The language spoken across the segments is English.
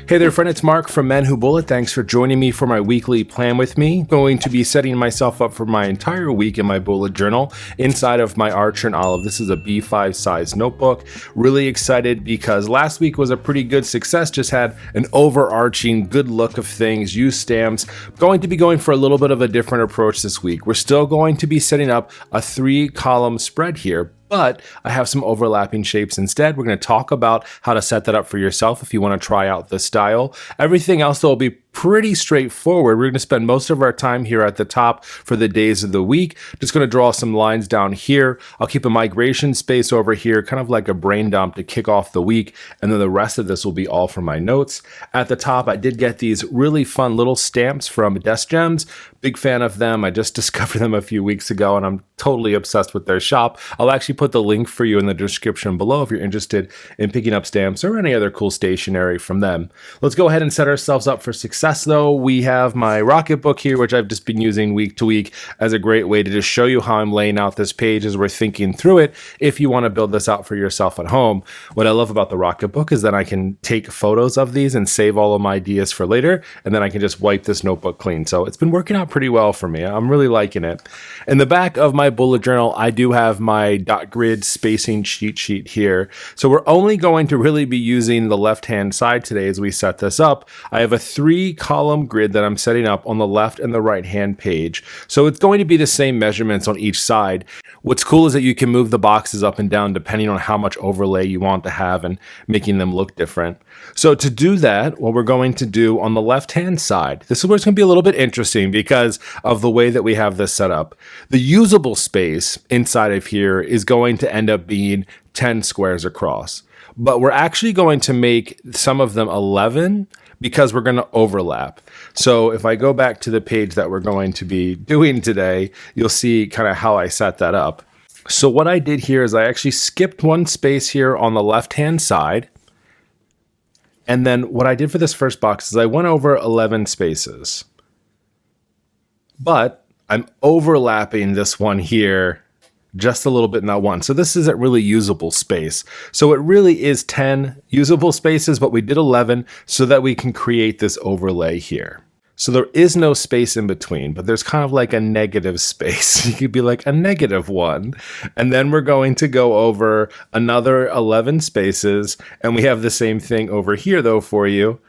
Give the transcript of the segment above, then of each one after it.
Hey there friend, it's Mark from Men Who Bullet. Thanks for joining me for my weekly plan with me. Going to be setting myself up for my entire week in my bullet journal inside of my Archer and Olive. This is a B5 size notebook. Really excited because last week was a pretty good success. Just had an overarching good look of things, used stamps. Going to be going for a little bit of a different approach this week. We're still going to be setting up a 3-column spread here, but I have some overlapping shapes instead. We're going to talk about how to set that up for yourself if you want to try out the style. Everything else though will be pretty straightforward. We're going to spend most of our time here at the top for the days of the week. Just going to draw some lines down here. I'll keep a migration space over here, kind of like a brain dump to kick off the week. And then the rest of this will be all for my notes. At the top, I did get these really fun little stamps from Desk Gems. Big fan of them. I just discovered them a few weeks ago and I'm totally obsessed with their shop. I'll actually put the link for you in the description below if you're interested in picking up stamps or any other cool stationery from them. Let's go ahead and set ourselves up for success though. We have my Rocketbook here, which I've just been using week to week as a great way to just show you how I'm laying out this page as we're thinking through it if you want to build this out for yourself at home. What I love about the Rocketbook is that I can take photos of these and save all of my ideas for later, and then I can just wipe this notebook clean. So it's been working out pretty well for me. I'm really liking it. In the back of my bullet journal, I do have my dot grid spacing cheat sheet here. So we're only going to really be using the left-hand side today as we set this up. I have a 3-column grid that I'm setting up on the left and the right-hand page. So it's going to be the same measurements on each side. What's cool is that you can move the boxes up and down depending on how much overlay you want to have and making them look different. So to do that, what we're going to do on the left-hand side, this is where it's going to be a little bit interesting because of the way that we have this set up. The usable space inside of here is going to end up being 10 squares across, but we're actually going to make some of them 11 because we're going to overlap. So if I go back to the page that we're going to be doing today, you'll see kind of how I set that up. So what I did here is I actually skipped one space here on the left-hand side. And then what I did for this first box is I went over 11 spaces. But I'm overlapping this one here just a little bit in that one. So this isn't really usable space. So it really is 10 usable spaces, but we did 11 so that we can create this overlay here. So there is no space in between, but there's kind of like a negative space. You could be like a -1. And then we're going to go over another 11 spaces. And we have the same thing over here though for you.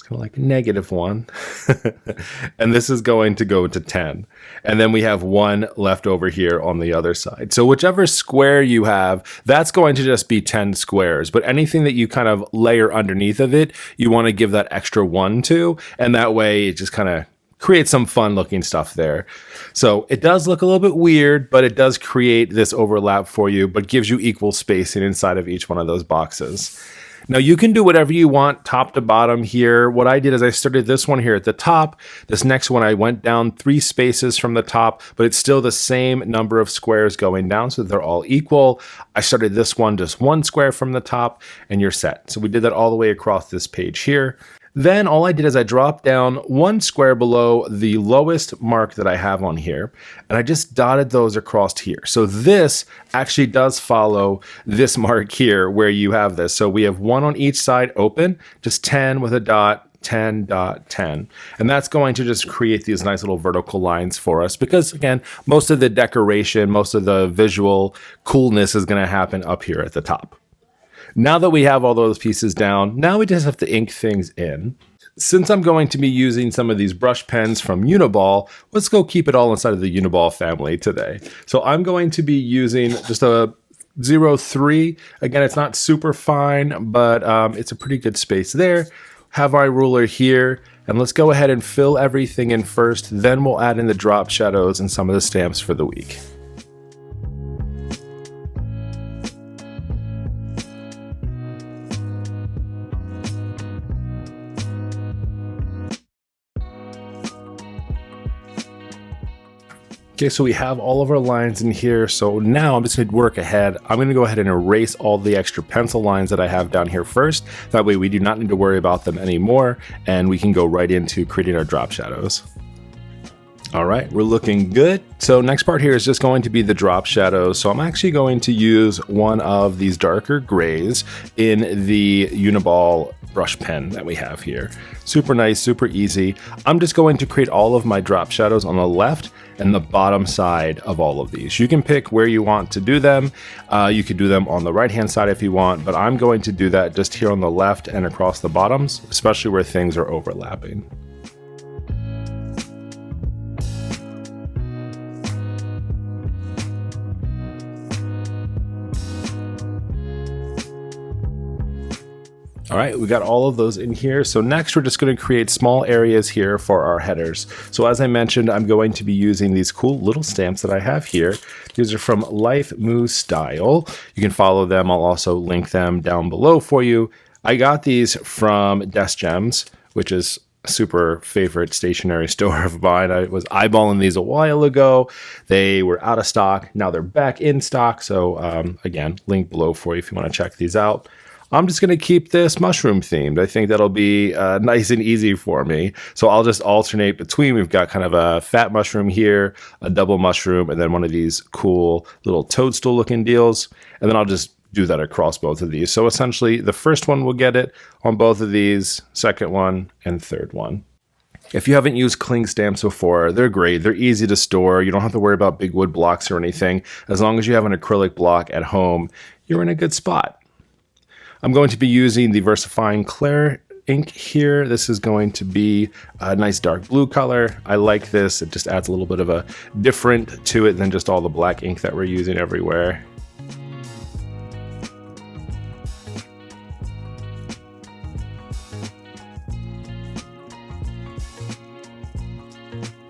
Like -1 and this is going to go to 10, and then we have 1 left over here on the other side. So whichever square you have, that's going to just be 10 squares, but anything that you kind of layer underneath of it, you want to give that extra 1 to, and that way it just kind of create some fun looking stuff there. So it does look a little bit weird, but it does create this overlap for you, but gives you equal spacing inside of each one of those boxes. Now you can do whatever you want top to bottom here. What I did is I started this one here at the top. This next one I went down 3 spaces from the top, but it's still the same number of squares going down, so they're all equal. I started this one just 1 square from the top, and you're set. So we did that all the way across this page here. Then all I did is I dropped down 1 square below the lowest mark that I have on here, and I just dotted those across here. So this actually does follow this mark here where you have this. So we have 1 on each side open, just 10 with a dot, 10 dot 10. And that's going to just create these nice little vertical lines for us because again, most of the decoration, most of the visual coolness is going to happen up here at the top. Now that we have all those pieces down, now we just have to ink things in. Since I'm going to be using some of these brush pens from Uniball, let's go keep it all inside of the Uniball family today. So I'm going to be using just a 03. Again, it's not super fine, but it's a pretty good space there. Have our ruler here, and let's go ahead and fill everything in first. Then we'll add in the drop shadows and some of the stamps for the week. Okay, so we have all of our lines in here. So now I'm just going to work ahead. I'm going to go ahead and erase all the extra pencil lines that I have down here first. That way we do not need to worry about them anymore, and we can go right into creating our drop shadows. All right, we're looking good. So next part here is just going to be the drop shadows. So I'm actually going to use one of these darker grays in the Uniball brush pen that we have here. Super nice, super easy. I'm just going to create all of my drop shadows on the left and the bottom side of all of these. You can pick where you want to do them. You could do them on the right hand side if you want, but I'm going to do that just here on the left and across the bottoms, especially where things are overlapping. All right, we got all of those in here. So next we're just going to create small areas here for our headers. So as I mentioned, I'm going to be using these cool little stamps that I have here. These are from Life Moves Style. You can follow them. I'll also link them down below for you. I got these from Desk Gems, which is a super favorite stationery store of mine. I was eyeballing these a while ago. They were out of stock. Now they're back in stock. So again, link below for you if you want to check these out. I'm just going to keep this mushroom themed. I think that'll be nice and easy for me. So I'll just alternate between. We've got kind of a fat mushroom here, a double mushroom, and then one of these cool little toadstool looking deals. And then I'll just do that across both of these. So essentially the first one will get it on both of these, second one, and third one. If you haven't used cling stamps before, they're great. They're easy to store. You don't have to worry about big wood blocks or anything. As long as you have an acrylic block at home, you're in a good spot. I'm going to be using the Versafine ink here. This is going to be a nice dark blue color. I like this. It just adds a little bit of a different to it than just all the black ink that we're using everywhere.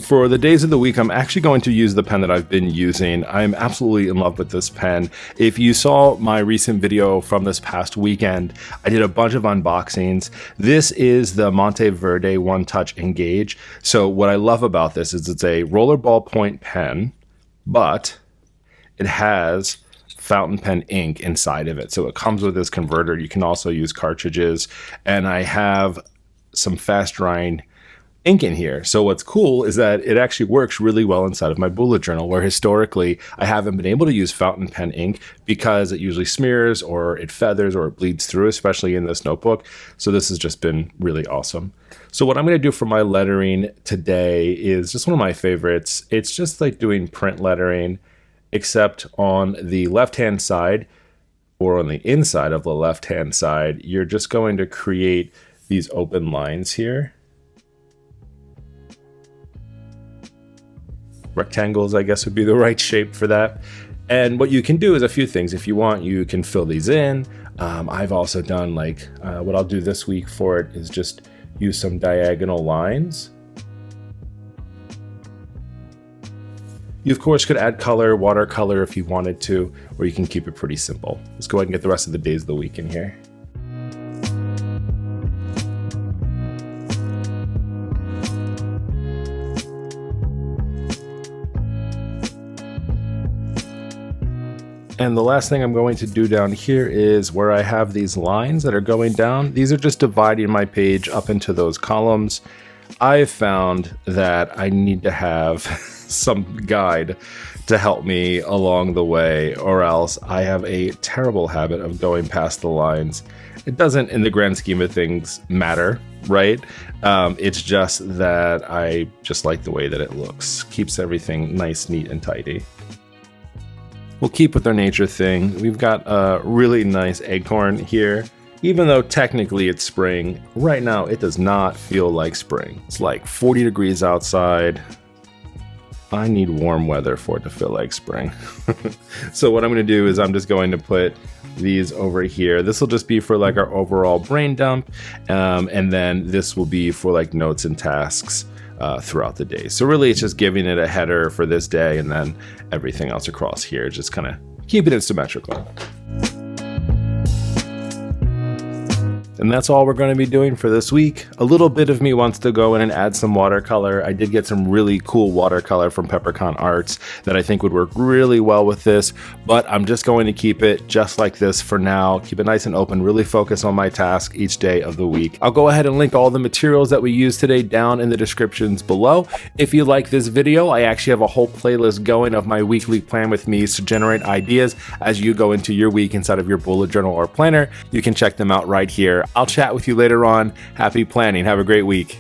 For the days of the week, I'm actually going to use the pen that I've been using. I'm absolutely in love with this pen. If you saw my recent video from this past weekend, I did a bunch of unboxings. This is the Monteverde One Touch Engage. So what I love about this is it's a roller ballpoint pen, but it has fountain pen ink inside of it. So it comes with this converter. You can also use cartridges, and I have some fast drying ink in here. So what's cool is that it actually works really well inside of my bullet journal, where historically I haven't been able to use fountain pen ink because it usually smears or it feathers or it bleeds through, especially in this notebook. So this has just been really awesome. So what I'm going to do for my lettering today is just one of my favorites. It's just like doing print lettering, except on the left-hand side or on the inside of the left-hand side, you're just going to create these open lines here. Rectangles, I guess, would be the right shape for that. And what you can do is a few things. If you want, you can fill these in. I've also done what I'll do this week for it is just use some diagonal lines. You of course could add color, watercolor if you wanted to, or you can keep it pretty simple. Let's go ahead and get the rest of the days of the week in here. And the last thing I'm going to do down here is where I have these lines that are going down. These are just dividing my page up into those columns. I've found that I need to have some guide to help me along the way, or else I have a terrible habit of going past the lines. It doesn't, in the grand scheme of things, matter, right? It's just that I just like the way that it looks. Keeps everything nice, neat, and tidy. We'll keep with our nature thing. We've got a really nice acorn here. Even though technically it's spring, right now it does not feel like spring. It's like 40 degrees outside. I need warm weather for it to feel like spring. So what I'm going to do is I'm just going to put these over here. This will just be for like our overall brain dump. And then this will be for like notes and tasks throughout the day. So really it's just giving it a header for this day, and then everything else across here, just kind of keeping it symmetrical. And that's all we're going to be doing for this week. A little bit of me wants to go in and add some watercolor. I did get some really cool watercolor from Peppercorn Arts that I think would work really well with this, but I'm just going to keep it just like this for now. Keep it nice and open, really focus on my task each day of the week. I'll go ahead and link all the materials that we used today down in the descriptions below. If you like this video, I actually have a whole playlist going of my weekly plan with me to generate ideas as you go into your week inside of your bullet journal or planner. You can check them out right here. I'll chat with you later on. Happy planning. Have a great week.